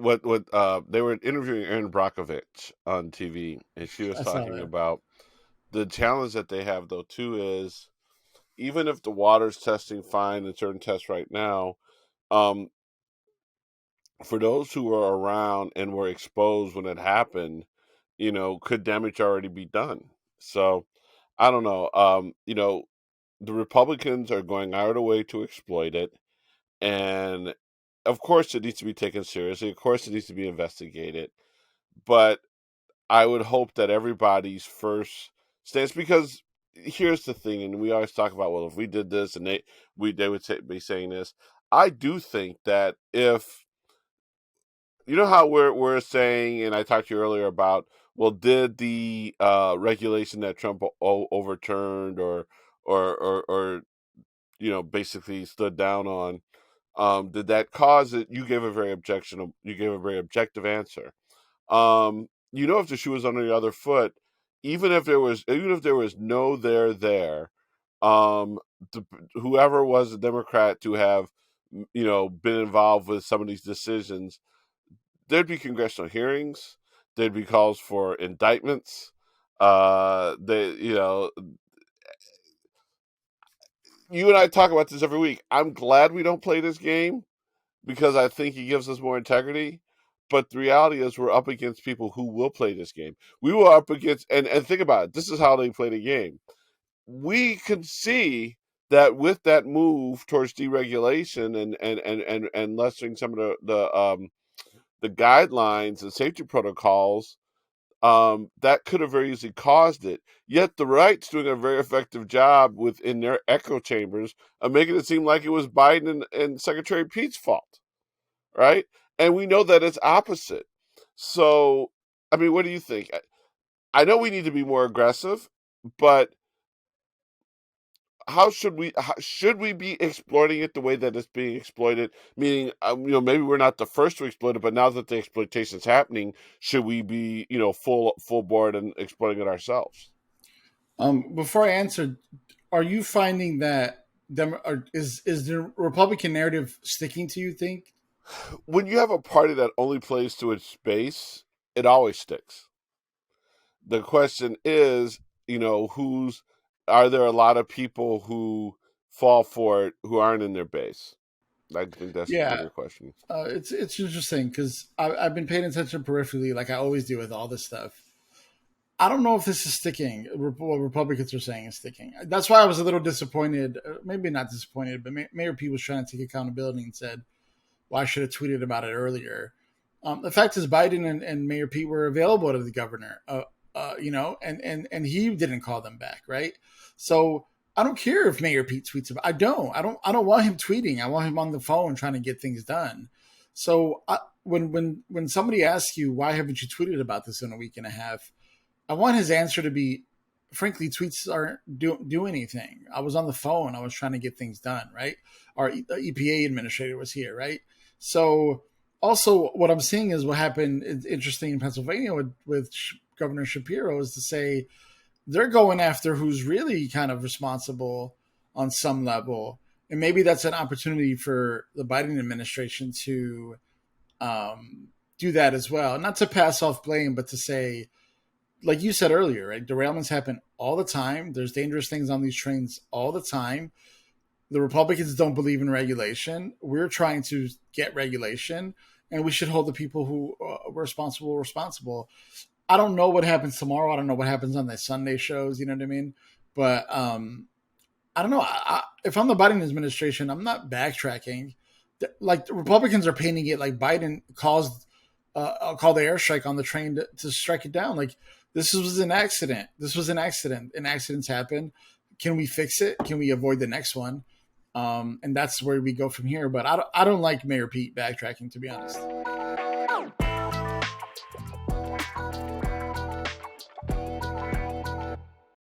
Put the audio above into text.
what they were interviewing Erin Brockovich on TV, and she was I saw talking that. about the challenge that they have though too is even if the water's testing fine in certain tests right now, um, for those who were around and were exposed when it happened, could damage already be done? So I don't know. The Republicans are going out of the way to exploit it, and of course it needs to be taken seriously. Of course it needs to be investigated, but I would hope that everybody's first stance, because here's the thing, and we always talk about, well, if we did this and they would be saying this. I do think that if how we're saying, and I talked to you earlier about, well, did the regulation that Trump overturned or basically stood down on, did that cause it? You gave a very objective answer. If the shoe was on the other foot, even if there was no there, um, whoever was a Democrat to have been involved with some of these decisions, there'd be congressional hearings, there'd be calls for indictments. They, you and I talk about this every week. I'm glad we don't play this game because I think he gives us more integrity. But the reality is, we're up against people who will play this game. We were up against, and think about it. This is how they play the game. We can see that with that move towards deregulation and lessening some of the guidelines and safety protocols, that could have very easily caused it. Yet the right's doing a very effective job within their echo chambers of making it seem like it was Biden and Secretary Pete's fault, right? And we know that it's opposite. So, I mean, what do you think? I know we need to be more aggressive, but should we be exploiting it the way that it's being exploited? Meaning, maybe we're not the first to exploit it, but now that the exploitation is happening, should we be, full board and exploiting it ourselves? Before I answer, are you finding that is the Republican narrative sticking to you? Think? When you have a party that only plays to its base, it always sticks. The question is, who's are there a lot of people who fall for it who aren't in their base? I think that's the Yeah, bigger question. it's interesting because I've been paying attention peripherally, like I always do with all this stuff. I don't know if this is sticking. What Republicans are saying is sticking. That's why I was a little disappointed. Maybe not disappointed, but Mayor Pete was trying to take accountability and said, "Well, I should have tweeted about it earlier." The fact is, Biden and Mayor Pete were available to the governor, and he didn't call them back, right? So I don't care if Mayor Pete tweets about. I don't want him tweeting. I want him on the phone trying to get things done. So when somebody asks you why haven't you tweeted about this in a week and a half, I want his answer to be, frankly, tweets aren't do anything. I was on the phone. I was trying to get things done, right? Our EPA administrator was here, right? So also what I'm seeing is what happened, it's interesting, in Pennsylvania with Governor Shapiro, is to say they're going after who's really kind of responsible on some level. And maybe that's an opportunity for the Biden administration to do that as well. Not to pass off blame, but to say, like you said earlier, right? Derailments happen all the time. There's dangerous things on these trains all the time. The Republicans don't believe in regulation. We're trying to get regulation, and we should hold the people who were responsible. I don't know what happens tomorrow. I don't know what happens on the Sunday shows. You know what I mean? But I don't know. If I'm the Biden administration, I'm not backtracking. Like, the Republicans are painting it like Biden called the airstrike on the train to strike it down. Like, this was an accident. This was an accident. And accidents happen. Can we fix it? Can we avoid the next one? And that's where we go from here. But I don't like Mayor Pete backtracking, to be honest.